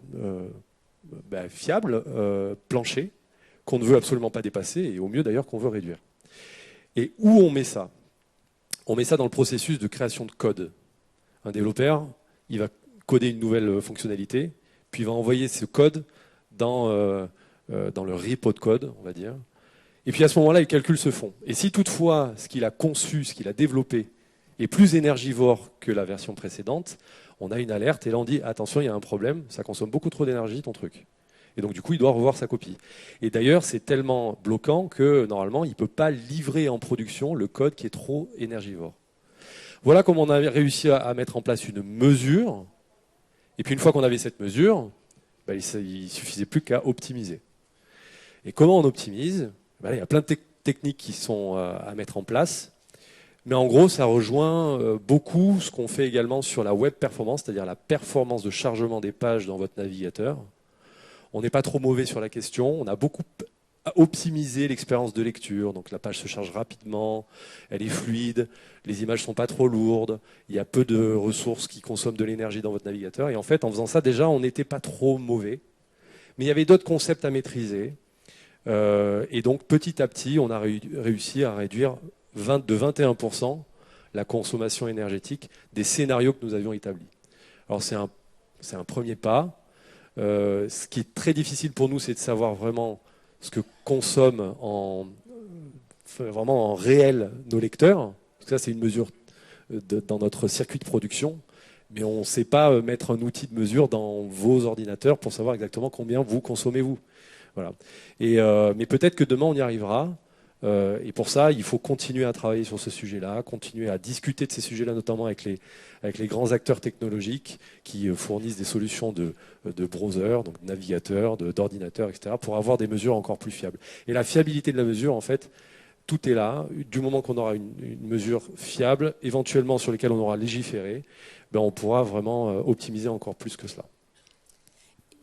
fiable, plancher, qu'on ne veut absolument pas dépasser et au mieux d'ailleurs qu'on veut réduire. Et où on met ça ? On met ça dans le processus de création de code. Un développeur, il va coder une nouvelle fonctionnalité. Puis il va envoyer ce code dans le repo de code, on va dire. Et puis à ce moment-là, les calculs se font. Et si toutefois, ce qu'il a conçu, ce qu'il a développé, est plus énergivore que la version précédente, on a une alerte et là on dit attention, il y a un problème, ça consomme beaucoup trop d'énergie ton truc. Et donc du coup, il doit revoir sa copie. Et d'ailleurs, c'est tellement bloquant que normalement, il ne peut pas livrer en production le code qui est trop énergivore. Voilà comment on a réussi à mettre en place une mesure. Et puis une fois qu'on avait cette mesure, il ne suffisait plus qu'à optimiser. Et comment on optimise ? Il y a plein de techniques qui sont à mettre en place. Mais en gros, ça rejoint beaucoup ce qu'on fait également sur la web performance, c'est-à-dire la performance de chargement des pages dans votre navigateur. On n'est pas trop mauvais sur la question. On a beaucoup optimisé l'expérience de lecture. Donc la page se charge rapidement, elle est fluide, les images ne sont pas trop lourdes, il y a peu de ressources qui consomment de l'énergie dans votre navigateur. Et en fait, en faisant ça, déjà, on n'était pas trop mauvais. Mais il y avait d'autres concepts à maîtriser. Et donc, petit à petit, on a réussi à réduire de 21% la consommation énergétique des scénarios que nous avions établis. Alors, c'est un premier pas. Ce qui est très difficile pour nous, c'est de savoir vraiment ce que consomment vraiment en réel nos lecteurs. Parce que ça, c'est une mesure dans notre circuit de production. Mais on ne sait pas mettre un outil de mesure dans vos ordinateurs pour savoir exactement combien vous consommez vous. Voilà. Mais peut-être que demain, on y arrivera. Et pour ça, il faut continuer à travailler sur ce sujet-là, continuer à discuter de ces sujets-là, notamment avec les grands acteurs technologiques qui fournissent des solutions de browser, donc de navigateurs, d'ordinateurs, etc., pour avoir des mesures encore plus fiables. Et la fiabilité de la mesure, en fait, tout est là. Du moment qu'on aura une mesure fiable, éventuellement sur laquelle on aura légiféré, on pourra vraiment optimiser encore plus que cela.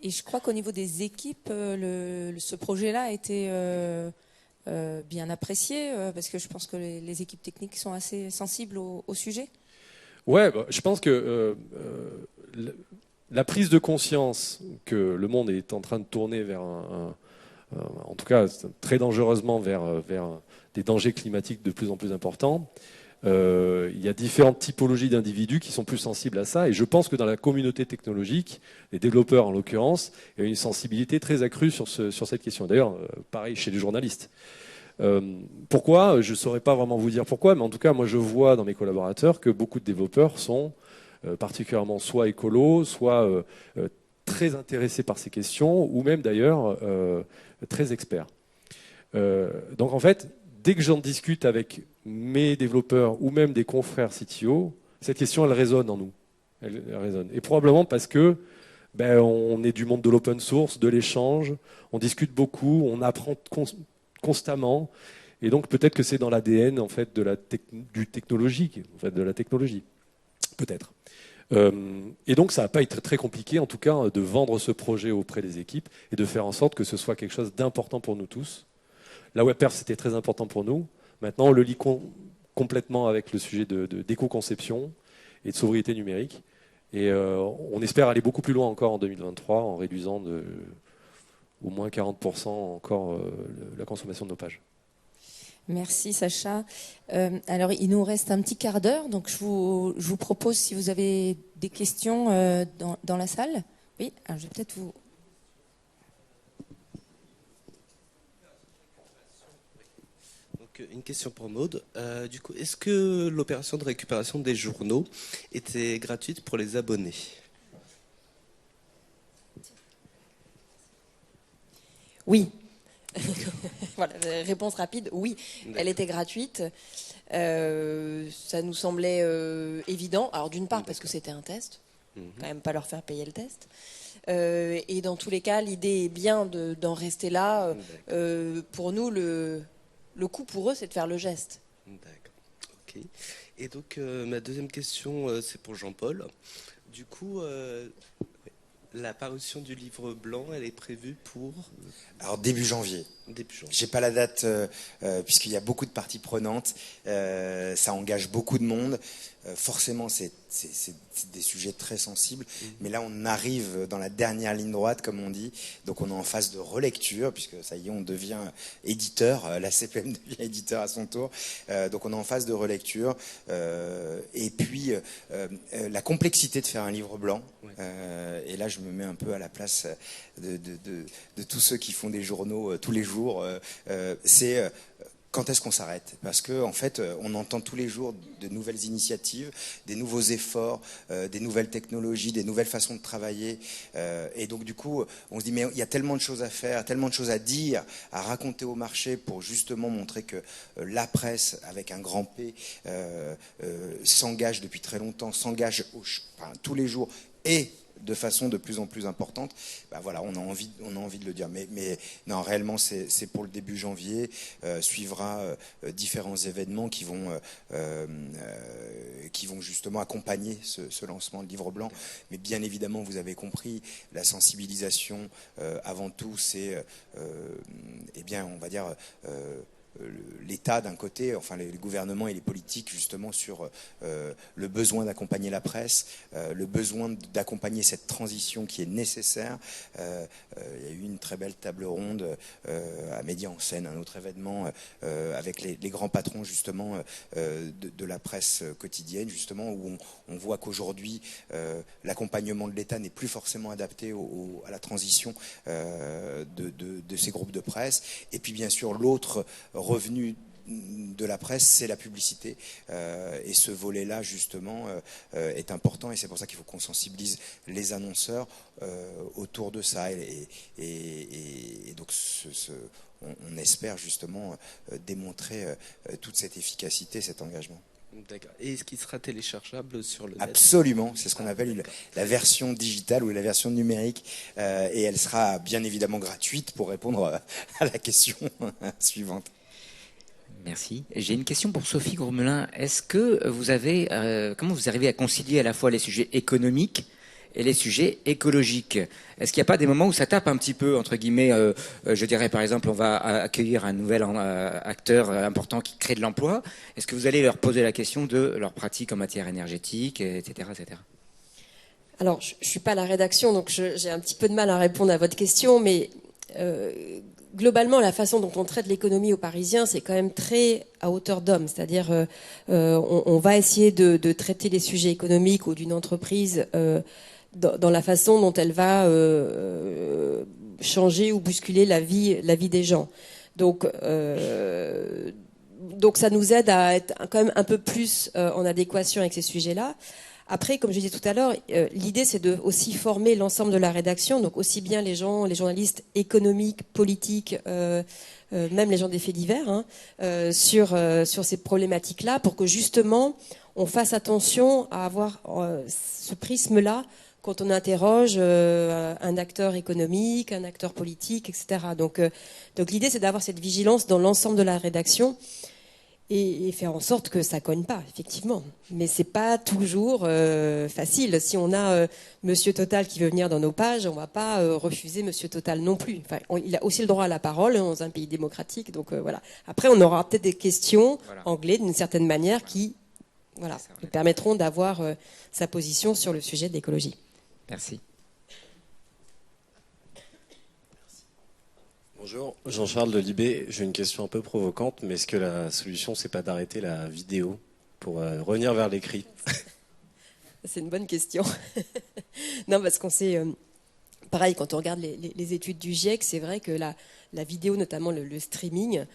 Et je crois qu'au niveau des équipes, ce projet-là a été bien apprécié, parce que je pense que les équipes techniques sont assez sensibles au sujet. Ouais, je pense que la prise de conscience que le monde est en train de tourner vers en tout cas très dangereusement vers des dangers climatiques de plus en plus importants. Il y a différentes typologies d'individus qui sont plus sensibles à ça, et je pense que dans la communauté technologique, les développeurs en l'occurrence, il y a une sensibilité très accrue sur cette question. D'ailleurs, pareil chez les journalistes. Pourquoi ? Je ne saurais pas vraiment vous dire pourquoi, mais en tout cas, moi je vois dans mes collaborateurs que beaucoup de développeurs sont particulièrement soit écolos, soit très intéressés par ces questions, ou même d'ailleurs très experts. Donc en fait, dès que j'en discute avec mes développeurs ou même des confrères CTO, cette question, elle résonne en nous. Elle résonne. Et probablement parce que on est du monde de l'open source, de l'échange, on discute beaucoup, on apprend constamment, et donc peut-être que c'est dans l'ADN en fait du technologique, en fait, de la technologie, peut-être. Et donc ça va pas être très compliqué, en tout cas, de vendre ce projet auprès des équipes et de faire en sorte que ce soit quelque chose d'important pour nous tous. La WebPerf, c'était très important pour nous. Maintenant, on le lie complètement avec le sujet d'éco-conception et de sobriété numérique. Et on espère aller beaucoup plus loin encore en 2023 en réduisant au moins 40% encore la consommation de nos pages. Merci Sacha. Alors il nous reste un petit quart d'heure, donc je vous propose, si vous avez des questions dans la salle. Oui, alors je vais peut-être vous... Une question pour Maud. Du coup, est-ce que l'opération de récupération des journaux était gratuite pour les abonnés ? Oui. Voilà, réponse rapide, oui. Elle était gratuite. Ça nous semblait évident. Alors d'une part parce que c'était un test. Quand même pas leur faire payer le test. Et dans tous les cas, l'idée est bien d'en rester là. Pour nous, le coût pour eux, c'est de faire le geste. D'accord. Ok. Et donc, ma deuxième question, c'est pour Jean-Paul. Du coup, la parution du livre blanc, elle est prévue pour... Alors, début janvier. Début janvier. J'ai pas la date puisqu'il y a beaucoup de parties prenantes, ça engage beaucoup de monde. Forcément, c'est des sujets très sensibles, mais là on arrive dans la dernière ligne droite, comme on dit, donc on est en phase de relecture, puisque ça y est, on devient éditeur, la CPM devient éditeur à son tour, donc on est en phase de relecture, et puis la complexité de faire un livre blanc, et là je me mets un peu à la place de tous ceux qui font des journaux tous les jours, c'est quand est-ce qu'on s'arrête? Parce que en fait, on entend tous les jours de nouvelles initiatives, des nouveaux efforts, des nouvelles technologies, des nouvelles façons de travailler. Et donc du coup, on se dit mais il y a tellement de choses à faire, tellement de choses à dire, à raconter au marché pour justement montrer que la presse, avec un grand P, s'engage depuis très longtemps, s'engage tous les jours et de façon de plus en plus importante. Ben voilà, on a envie de le dire. Mais non, réellement, c'est pour le début janvier. Suivra différents événements qui vont justement accompagner ce lancement de livre blanc. Mais bien évidemment, vous avez compris, la sensibilisation, avant tout, c'est, eh bien, on va dire, l'État d'un côté, enfin les gouvernements et les politiques justement sur le besoin d'accompagner la presse, le besoin d'accompagner cette transition qui est nécessaire. Il y a eu une très belle table ronde à Média en Seine, un autre événement avec les grands patrons justement de la presse quotidienne, justement où on voit qu'aujourd'hui l'accompagnement de l'État n'est plus forcément adapté à la transition de ces groupes de presse. Et puis bien sûr l'autre revenu de la presse, c'est la publicité. Et ce volet-là, justement, est important. Et c'est pour ça qu'il faut qu'on sensibilise les annonceurs autour de ça. Et donc, on espère justement démontrer toute cette efficacité, cet engagement. D'accord. Et est-ce qu'il sera téléchargeable sur le net? Absolument, c'est ce qu'on appelle la version digitale ou la version numérique, et elle sera bien évidemment gratuite pour répondre à la question suivante. Merci. J'ai une question pour Sophie Gromelin. Est-ce que vous avez, comment vous arrivez à concilier à la fois les sujets économiques et les sujets écologiques? Est-ce qu'il n'y a pas des moments où ça tape un petit peu, entre guillemets, je dirais par exemple, on va accueillir un nouvel acteur important qui crée de l'emploi. Est-ce que vous allez leur poser la question de leurs pratiques en matière énergétique, etc., etc.? Alors, je ne suis pas à la rédaction, donc j'ai un petit peu de mal à répondre à votre question, mais globalement, la façon dont on traite l'économie aux Parisiens, c'est quand même très à hauteur d'homme. C'est-à-dire, on va essayer de traiter les sujets économiques ou d'une entreprise dans la façon dont elle va changer ou bousculer la vie des gens. Donc ça nous aide à être quand même un peu plus en adéquation avec ces sujets-là. Après, comme je disais tout à l'heure, l'idée c'est de aussi former l'ensemble de la rédaction, donc aussi bien les journalistes économiques, politiques, même les gens des faits divers, hein, sur ces problématiques-là, pour que justement on fasse attention à avoir ce prisme-là quand on interroge un acteur économique, un acteur politique, etc. Donc l'idée c'est d'avoir cette vigilance dans l'ensemble de la rédaction. Et faire en sorte que ça cogne pas, effectivement. Mais c'est pas toujours facile. Si on a Monsieur Total qui veut venir dans nos pages, on va pas refuser Monsieur Total non plus. Enfin, il a aussi le droit à la parole dans un pays démocratique. Donc voilà. Après, on aura peut-être des questions anglais d'une certaine manière qui, voilà, nous permettront d'avoir sa position sur le sujet de l'écologie. Merci. Bonjour, Jean-Charles de Libé. J'ai une question un peu provocante, mais est-ce que la solution, c'est pas d'arrêter la vidéo pour revenir vers l'écrit? C'est une bonne question. Non, parce qu'on sait, pareil, quand on regarde les études du GIEC, c'est vrai que la vidéo, notamment le streaming,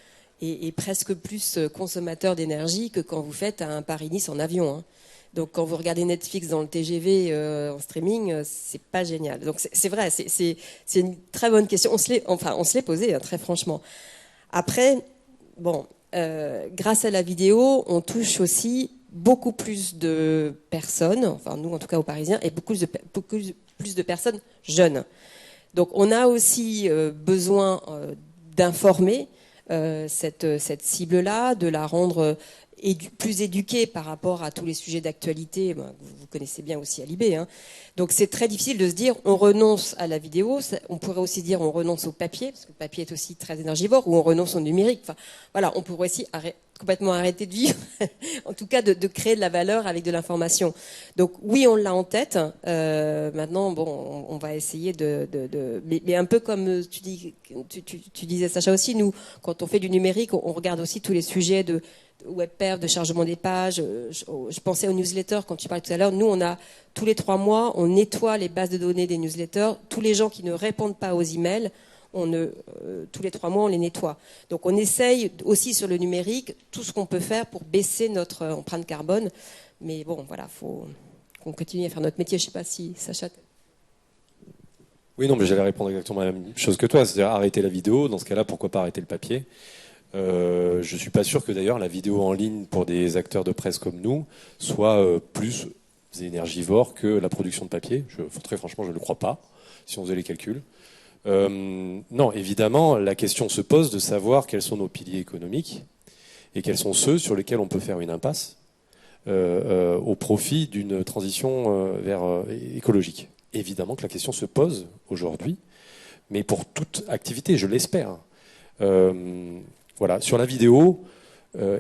est presque plus consommateur d'énergie que quand vous faites un Paris-Nice en avion, hein. Donc quand vous regardez Netflix dans le TGV en streaming, c'est pas génial. Donc c'est vrai, c'est une très bonne question. On se l'est posé, hein, très franchement. Après, bon, grâce à la vidéo, on touche aussi beaucoup plus de personnes, enfin nous en tout cas aux Parisiens, et beaucoup plus de personnes jeunes. Donc on a aussi besoin d'informer cette cible-là, de la rendre plus éduqués par rapport à tous les sujets d'actualité, vous connaissez bien aussi à l'IB. Hein. Donc c'est très difficile de se dire on renonce à la vidéo, on pourrait aussi dire on renonce au papier, parce que le papier est aussi très énergivore, ou on renonce au numérique. Enfin, voilà, on pourrait aussi complètement arrêter de vivre, en tout cas de créer de la valeur avec de l'information. Donc oui, on l'a en tête. Maintenant, bon, on va essayer mais un peu comme tu disais Sacha aussi, nous, quand on fait du numérique, on regarde aussi tous les sujets de webperf, de chargement des pages. Je pensais aux newsletters quand tu parlais tout à l'heure. Nous, on a tous les 3 mois, on nettoie les bases de données des newsletters. Tous les gens qui ne répondent pas aux emails, tous les 3 mois, on les nettoie. Donc on essaye aussi sur le numérique tout ce qu'on peut faire pour baisser notre empreinte carbone. Mais bon, voilà, faut qu'on continue à faire notre métier. Je ne sais pas si Sacha... Oui, non, mais j'allais répondre exactement la même chose que toi, c'est-à-dire arrêter la vidéo. Dans ce cas-là, pourquoi pas arrêter le papier ? Je ne suis pas sûr que d'ailleurs la vidéo en ligne pour des acteurs de presse comme nous soit plus énergivore que la production de papier. Très franchement, je ne le crois pas, si on faisait les calculs. Non, évidemment, la question se pose de savoir quels sont nos piliers économiques et quels sont ceux sur lesquels on peut faire une impasse au profit d'une transition écologique. Évidemment que la question se pose aujourd'hui, mais pour toute activité, je l'espère. Voilà. Sur la vidéo,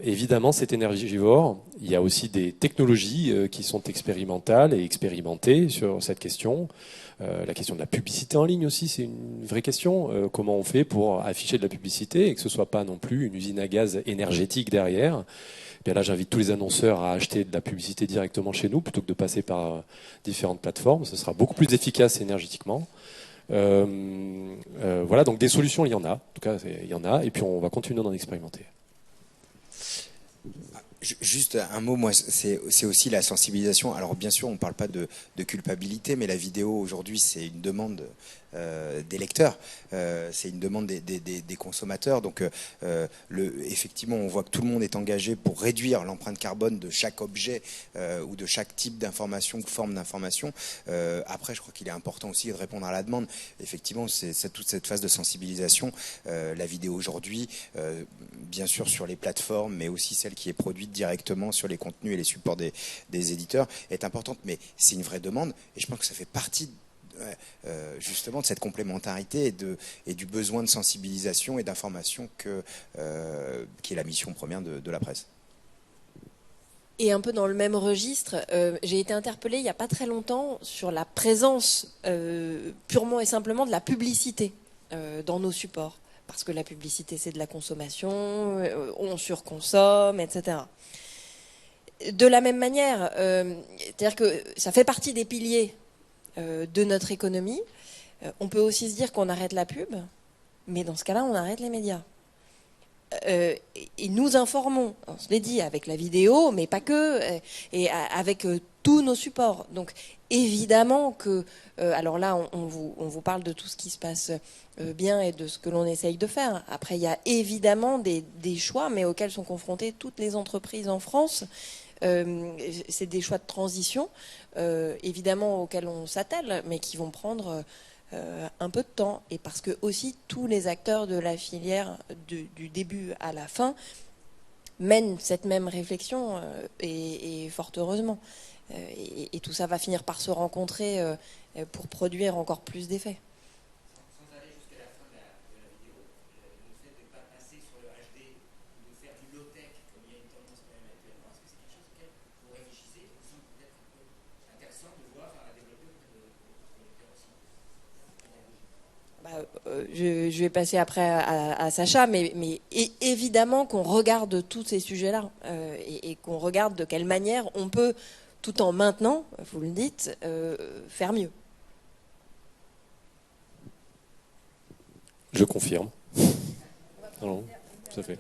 évidemment, c'est énergivore. Il y a aussi des technologies qui sont expérimentales et expérimentées sur cette question. La question de la publicité en ligne aussi, c'est une vraie question. Comment on fait pour afficher de la publicité et que ce ne soit pas non plus une usine à gaz énergétique derrière ? Bien là, j'invite tous les annonceurs à acheter de la publicité directement chez nous plutôt que de passer par différentes plateformes. Ce sera beaucoup plus efficace énergétiquement. Voilà, donc des solutions, il y en a. En tout cas, il y en a. Et puis, on va continuer d'en expérimenter. Juste un mot, moi, c'est aussi la sensibilisation. Alors bien sûr, on ne parle pas de culpabilité, mais la vidéo aujourd'hui, c'est une demande des lecteurs, c'est une demande des consommateurs. Donc effectivement, on voit que tout le monde est engagé pour réduire l'empreinte carbone de chaque objet ou de chaque type d'information ou forme d'information. Après, je crois qu'il est important aussi de répondre à la demande. Effectivement, c'est toute cette phase de sensibilisation. La vidéo aujourd'hui, bien sûr sur les plateformes, mais aussi celle qui est produite directement sur les contenus et les supports des éditeurs, est importante. Mais c'est une vraie demande, et je pense que ça fait partie justement de cette complémentarité et du besoin de sensibilisation et d'information qui est la mission première de la presse. Et un peu dans le même registre, j'ai été interpellée il n'y a pas très longtemps sur la présence purement et simplement de la publicité dans nos supports. Parce que la publicité, c'est de la consommation, on surconsomme, etc. De la même manière, c'est-à-dire que ça fait partie des piliers de notre économie. On peut aussi se dire qu'on arrête la pub, mais dans ce cas-là, on arrête les médias. Et nous informons, on se l'est dit, avec la vidéo, mais pas que, et avec tous nos supports. Donc évidemment que, alors là, on vous parle de tout ce qui se passe bien et de ce que l'on essaye de faire. Après, il y a évidemment des choix, mais auxquels sont confrontées toutes les entreprises en France. C'est des choix de transition, évidemment, auxquels on s'attelle, mais qui vont prendre un peu de temps. Et parce que aussi tous les acteurs de la filière, du début à la fin, mènent cette même réflexion, et fort heureusement. Et tout ça va finir par se rencontrer pour produire encore plus d'effets. Sans aller jusqu'à la fin de la vidéo, le fait de ne pas passer sur le HD ou de faire du low-tech, comme il y a une tendance quand même actuellement, est-ce que c'est quelque chose auquel vous réfléchissez, ou semble peut-être un peu intéressant de voir à développer auprès de lecteurs aussi? Je vais passer après à Sacha, mais évidemment qu'on regarde tous ces sujets-là et qu'on regarde de quelle manière on peut, tout en maintenant, vous le dites, faire mieux. Je confirme. Non, tout à fait.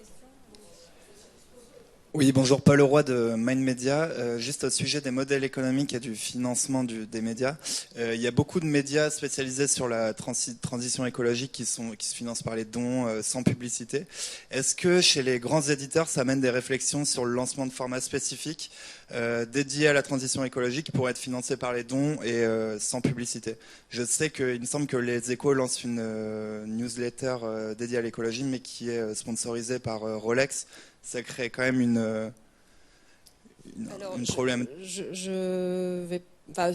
Oui, bonjour, Paul Leroy de Mind Media. Juste au sujet des modèles économiques et du financement des médias. Il y a beaucoup de médias spécialisés sur la transition écologique qui se financent par les dons sans publicité. Est-ce que chez les grands éditeurs, ça mène des réflexions sur le lancement de formats spécifiques dédiés à la transition écologique qui pourraient être financés par les dons et sans publicité? Je sais qu'il me semble que les Échos lancent une newsletter dédiée à l'écologie, mais qui est sponsorisée par Rolex. Ça crée quand même une problème.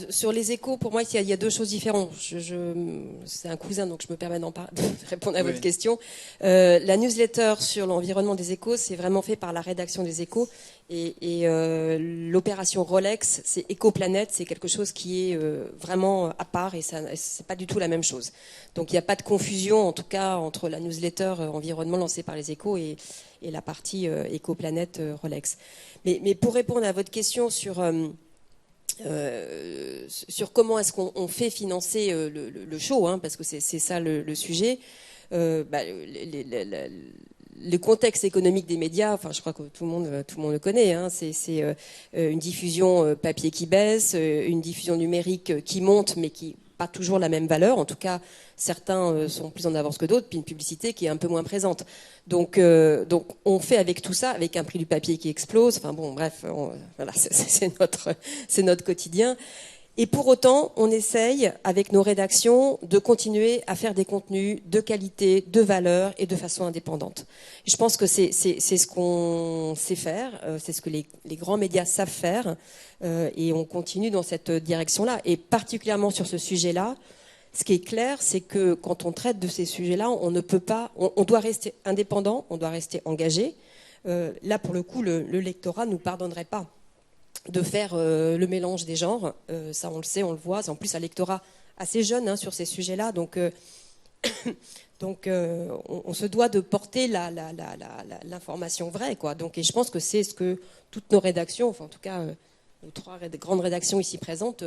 Sur les échos, pour moi, il y a deux choses différentes. C'est un cousin, donc je me permets de répondre à votre question. La newsletter sur l'environnement des échos, c'est vraiment fait par la rédaction des échos. Et l'opération Rolex, c'est Écoplanète, c'est quelque chose qui est vraiment à part et c'est pas du tout la même chose. Donc il n'y a pas de confusion, en tout cas, entre la newsletter environnement lancée par les échos et la partie Écoplanète Rolex. Mais pour répondre à votre question sur comment est-ce qu'on fait financer le show, hein, parce que c'est ça le sujet. Le contexte économique des médias, enfin, je crois que tout le monde le connaît. Hein, c'est une diffusion papier qui baisse, une diffusion numérique qui monte, mais qui pas toujours la même valeur. En tout cas, certains sont plus en avance que d'autres, puis une publicité qui est un peu moins présente. Donc on fait avec tout ça, avec un prix du papier qui explose. Enfin bon, bref, voilà, c'est notre quotidien. Et pour autant, on essaye, avec nos rédactions, de continuer à faire des contenus de qualité, de valeur et de façon indépendante. Et je pense que c'est ce qu'on sait faire, c'est ce que les grands médias savent faire, et on continue dans cette direction-là. Et particulièrement sur ce sujet-là, ce qui est clair, c'est que quand on traite de ces sujets-là, on ne peut pas, on doit rester indépendant, on doit rester engagé. Là, pour le coup, le lectorat ne nous pardonnerait pas de faire le mélange des genres, ça on le sait, on le voit, c'est en plus un lectorat assez jeune, hein, sur ces sujets-là, donc on se doit de porter l'information vraie, quoi. Donc, et je pense que c'est ce que toutes nos rédactions, enfin en tout cas nos trois grandes rédactions ici présentes,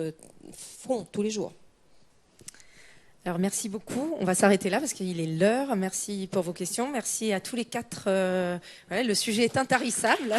font tous les jours. Alors merci beaucoup, on va s'arrêter là parce qu'il est l'heure. Merci pour vos questions, merci à tous les quatre. Le sujet est intarissable.